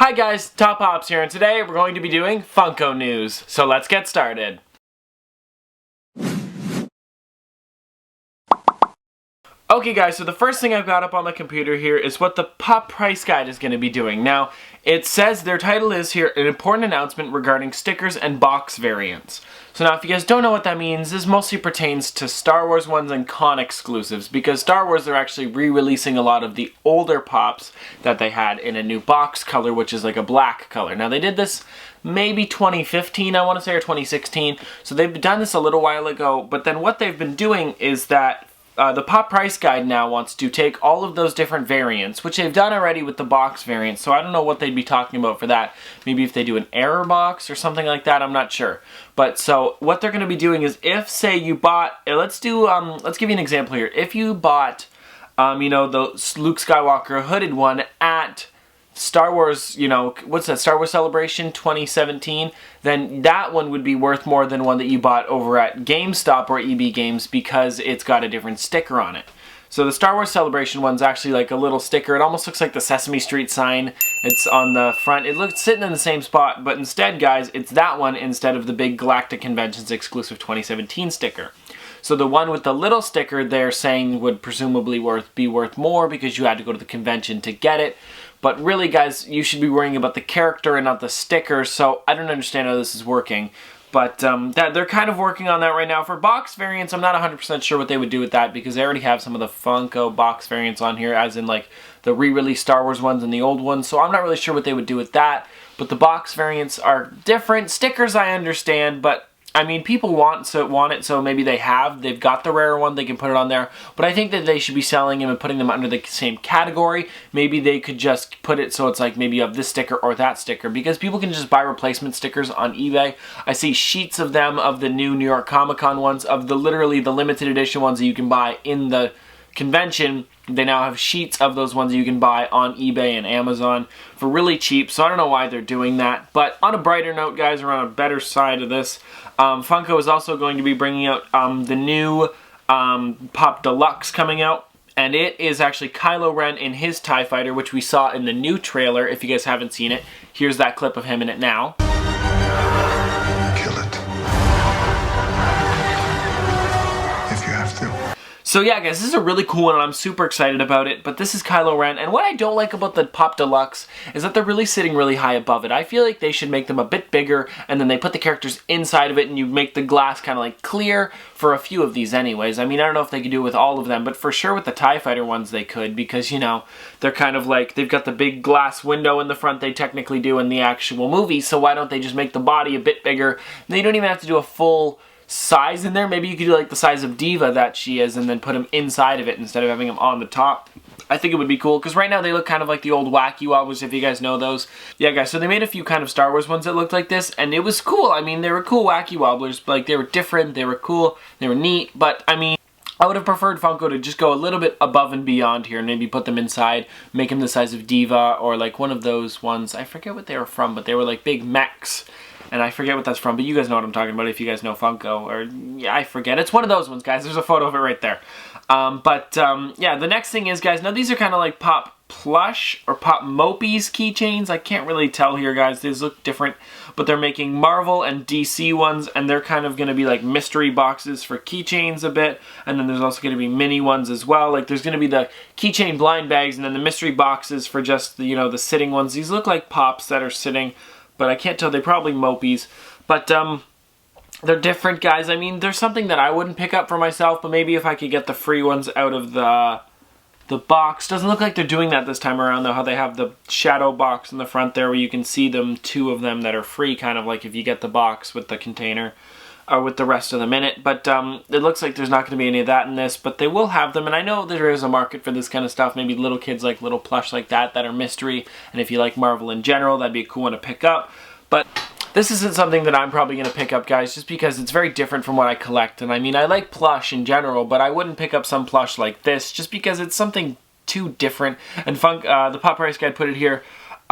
Hi guys, Top Pops here, and today we're going to be doing Funko news. So let's get started. Okay guys, so the first thing I've got up on my computer here is what the Pop price guide is going to be doing. Now, it says their title is here, an important announcement regarding stickers and box variants. So now if you guys don't know what that means, this mostly pertains to Star Wars ones and con exclusives, because Star Wars are actually re-releasing a lot of the older Pops that they had in a new box color, which is like a black color. Now they did this maybe 2015, I want to say, or 2016, so they've done this a little while ago, but then what they've been doing is that the Pop Price Guide now wants to take all of those different variants, which they've done already with the box variant, so I don't know what they'd be talking about for that. Maybe if they do an error box or something like that, I'm not sure. But so what they're going to be doing is, if say you bought, let's give you an example here. If you bought, you know, the Luke Skywalker hooded one at Star Wars, you know, what's that, Star Wars Celebration 2017, then that one would be worth more than one that you bought over at GameStop or EB Games because it's got a different sticker on it. So the Star Wars Celebration one's actually like a little sticker. It almost looks like the Sesame Street sign. It's on the front. It looks sitting in the same spot, but instead, guys, it's that one instead of the big Galactic Conventions exclusive 2017 sticker. So the one with the little sticker they're saying would presumably be worth more because you had to go to the convention to get it. But really, guys, you should be worrying about the character and not the sticker, so I don't understand how this is working. But they're kind of working on that right now. For box variants, I'm not 100% sure what they would do with that because they already have some of the Funko box variants on here, as in like the re-released Star Wars ones and the old ones, so I'm not really sure what they would do with that. But the box variants are different. Stickers I understand, but I mean, people want it, so maybe they've got the rare one, they can put it on there. But I think that they should be selling them and putting them under the same category. Maybe they could just put it so it's like maybe you have this sticker or that sticker, because people can just buy replacement stickers on eBay. I see sheets of them, of the new New York Comic Con ones, of literally the limited edition ones that you can buy in the convention. They now have sheets of those ones that you can buy on eBay and Amazon for really cheap, so I don't know why they're doing that. But on a brighter note, guys, or on a better side of this, Funko is also going to be bringing out the new Pop Deluxe coming out, and it is actually Kylo Ren in his TIE Fighter, which we saw in the new trailer. If you guys haven't seen it, here's that clip of him in it now. Kill it. If you have to. So yeah, guys, this is a really cool one, and I'm super excited about it, but this is Kylo Ren, and what I don't like about the Pop Deluxe is that they're really sitting really high above it. I feel like they should make them a bit bigger, and then they put the characters inside of it, and you make the glass kind of like clear for a few of these anyways. I mean, I don't know if they could do it with all of them, but for sure with the TIE Fighter ones they could, because, you know, they're kind of like, they've got the big glass window in the front they technically do in the actual movie, so why don't they just make the body a bit bigger? And you don't even have to do a full size in there. Maybe you could do like the size of Diva that she is and then put him inside of it instead of having him on the top. I think it would be cool, because right now they look kind of like the old Wacky Wobblers, if you guys know those. Yeah, guys, so they made a few kind of Star Wars ones that looked like this, and it was cool. I mean, they were cool Wacky Wobblers, but like, they were different, they were cool, they were neat, but I mean, I would have preferred Funko to just go a little bit above and beyond here and maybe put them inside, make them the size of Diva, or like one of those ones, I forget what they were from, but they were like big mechs. And I forget what that's from, but you guys know what I'm talking about if you guys know Funko. Or, yeah, I forget. It's one of those ones, guys. There's a photo of it right there. Yeah, the next thing is, guys, now these are kind of like Pop Plush or Pop Mopies keychains. I can't really tell here, guys. These look different. But they're making Marvel and DC ones, and they're kind of going to be like mystery boxes for keychains a bit. And then there's also going to be mini ones as well. Like, there's going to be the keychain blind bags and then the mystery boxes for just, you know, the sitting ones. These look like Pops that are sitting, but I can't tell. They're probably Mopies. But they're different, guys. I mean, there's something that I wouldn't pick up for myself, but maybe if I could get the free ones out of the box. Doesn't look like they're doing that this time around, though, how they have the shadow box in the front there where you can see them, two of them that are free, kind of like if you get the box with the container. Or with the rest of them in it, but it looks like there's not going to be any of that in this, but they will have them, and I know there is a market for this kind of stuff. Maybe little kids like little plush like that are mystery, and if you like Marvel in general, that'd be a cool one to pick up. But this isn't something that I'm probably going to pick up, guys, just because it's very different from what I collect. And I mean, I like plush in general, but I wouldn't pick up some plush like this just because it's something too different. And the Pop Price Guide put it here.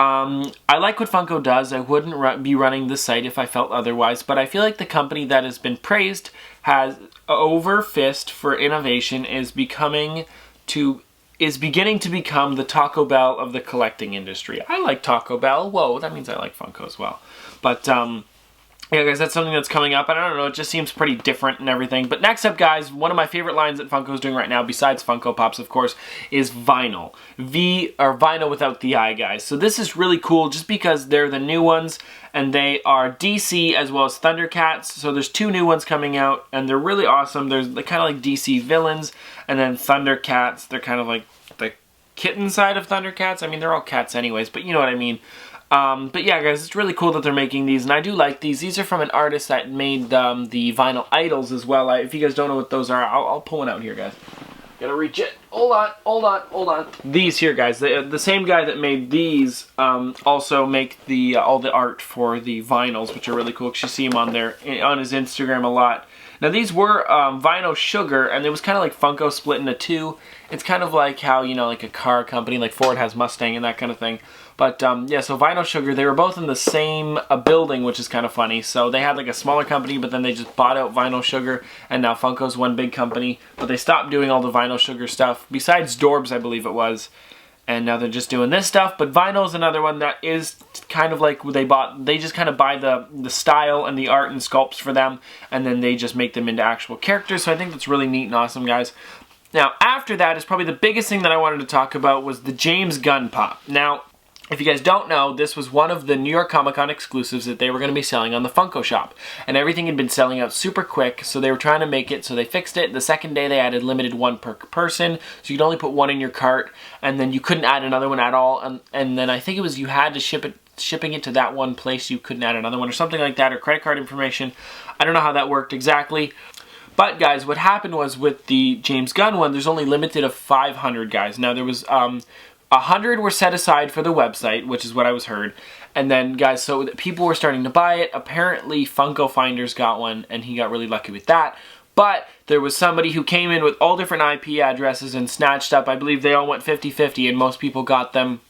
I like what Funko does. I wouldn't be running the site if I felt otherwise, but I feel like the company that has been praised has over fist for innovation is becoming to is beginning to become the Taco Bell of the collecting industry. I like Taco Bell. Whoa, that means I like Funko as well. But, yeah, guys, that's something that's coming up. I don't know, it just seems pretty different and everything. But next up, guys, one of my favorite lines that Funko's doing right now, besides Funko Pops, of course, is vinyl. Vinyl without the I, guys. So this is really cool just because they're the new ones, and they are DC as well as Thundercats. So there's 2 new ones coming out, and they're really awesome. They're kind of like DC villains, and then Thundercats, they're kind of like the kitten side of Thundercats. I mean, they're all cats anyways, but you know what I mean. But yeah, guys, it's really cool that they're making these, and I do like these. These are from an artist that made the vinyl idols as well. If you guys don't know what those are, I'll pull one out here, guys. Gotta reach it. Hold on. These here, guys, the same guy that made these also make all the art for the vinyls, which are really cool, because you see him on his Instagram a lot. Now these were Vinyl Sugar, and it was kind of like Funko split into 2. It's kind of like how, you know, like a car company, like Ford has Mustang and that kind of thing. But yeah, so Vinyl Sugar, they were both in the same building, which is kind of funny. So they had like a smaller company, but then they just bought out Vinyl Sugar, and now Funko's one big company. But they stopped doing all the Vinyl Sugar stuff, besides Dorbs, I believe it was. And now they're just doing this stuff. But Vinyl is another one that is kind of like they just kind of buy the style and the art and sculpts for them, and then they just make them into actual characters. So I think that's really neat and awesome, guys. Now, after that is probably the biggest thing that I wanted to talk about was the James Gunn Pop. Now, if you guys don't know, this was one of the New York Comic Con exclusives that they were going to be selling on the Funko shop. And everything had been selling out super quick, so they were trying to make it, so they fixed it. The second day they added limited 1 per person, so you could only put 1 in your cart, and then you couldn't add another one at all. And then I think it was you had to shipping it to that one place, you couldn't add another one or something like that, or credit card information. I don't know how that worked exactly. But guys, what happened was with the James Gunn one, there's only limited of 500, guys. Now there was 100 were set aside for the website, which is what I was heard. And then, guys, so people were starting to buy it. Apparently, Funko Finders got one, and he got really lucky with that. But there was somebody who came in with all different IP addresses and snatched up. I believe they all went 50-50, and most people got them.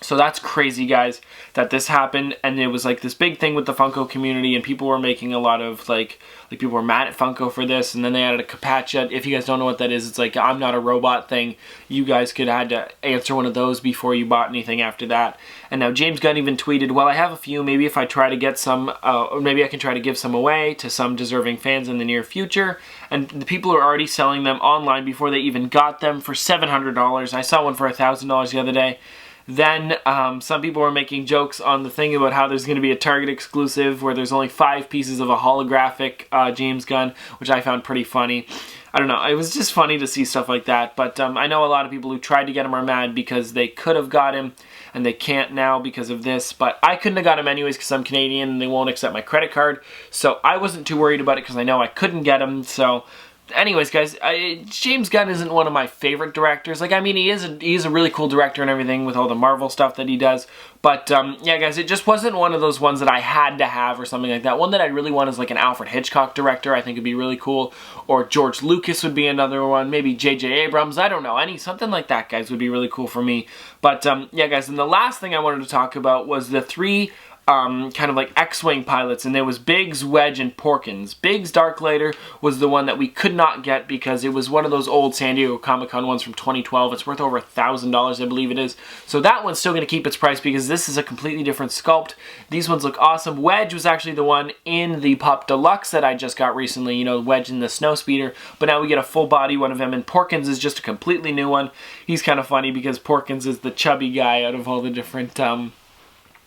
So that's crazy, guys, that this happened, and it was like this big thing with the Funko community, and people were making a lot of, like people were mad at Funko for this, and then they added a CAPTCHA. If you guys don't know what that is, it's like I'm not a robot thing. You guys could have had to answer one of those before you bought anything after that. And now James Gunn even tweeted, well, I have a few, maybe if I try to get some, or maybe I can try to give some away to some deserving fans in the near future. And the people are already selling them online before they even got them for $700. I saw one for $1,000 the other day. Then some people were making jokes on the thing about how there's going to be a Target exclusive where there's only 5 pieces of a holographic James Gunn, which I found pretty funny. I don't know, it was just funny to see stuff like that, but I know a lot of people who tried to get him are mad because they could have got him and they can't now because of this, but I couldn't have got him anyways because I'm Canadian and they won't accept my credit card, so I wasn't too worried about it because I know I couldn't get him. So anyways, guys, James Gunn isn't one of my favorite directors. Like, I mean, he is a really cool director and everything with all the Marvel stuff that he does. But, yeah, guys, it just wasn't one of those ones that I had to have or something like that. One that I really want is, like, an Alfred Hitchcock director. I think it'd be really cool. Or George Lucas would be another one. Maybe J.J. Abrams. I don't know. Something like that, guys, would be really cool for me. But, yeah, guys, and the last thing I wanted to talk about was the 3... kind of like X-Wing Pilots, and there was Biggs, Wedge, and Porkins. Biggs Darklighter was the one that we could not get because it was one of those old San Diego Comic-Con ones from 2012. It's worth over $1,000, I believe it is. So that one's still going to keep its price because this is a completely different sculpt. These ones look awesome. Wedge was actually the one in the Pop Deluxe that I just got recently, you know, Wedge in the Snowspeeder, but now we get a full body one of him, and Porkins is just a completely new one. He's kind of funny because Porkins is the chubby guy out of all the different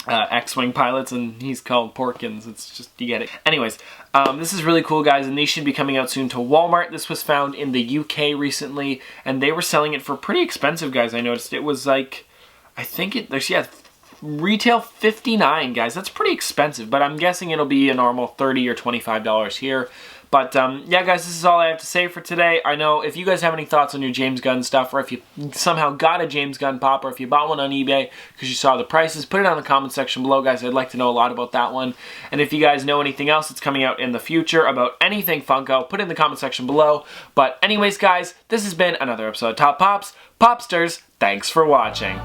X-Wing Pilots, and he's called Porkins. It's just, you get it. Anyways, this is really cool, guys, and these should be coming out soon to Walmart. This was found in the UK recently, and they were selling it for pretty expensive, guys. I noticed it was like, I think yeah, retail $59, guys. That's pretty expensive, but I'm guessing it'll be a normal $30 or $25 here. But, yeah, guys, this is all I have to say for today. I know if you guys have any thoughts on your James Gunn stuff, or if you somehow got a James Gunn Pop, or if you bought one on eBay because you saw the prices, put it on the comment section below, guys. I'd like to know a lot about that one. And if you guys know anything else that's coming out in the future about anything Funko, put it in the comment section below. But anyways, guys, this has been another episode of Top Pops. Popsters, thanks for watching.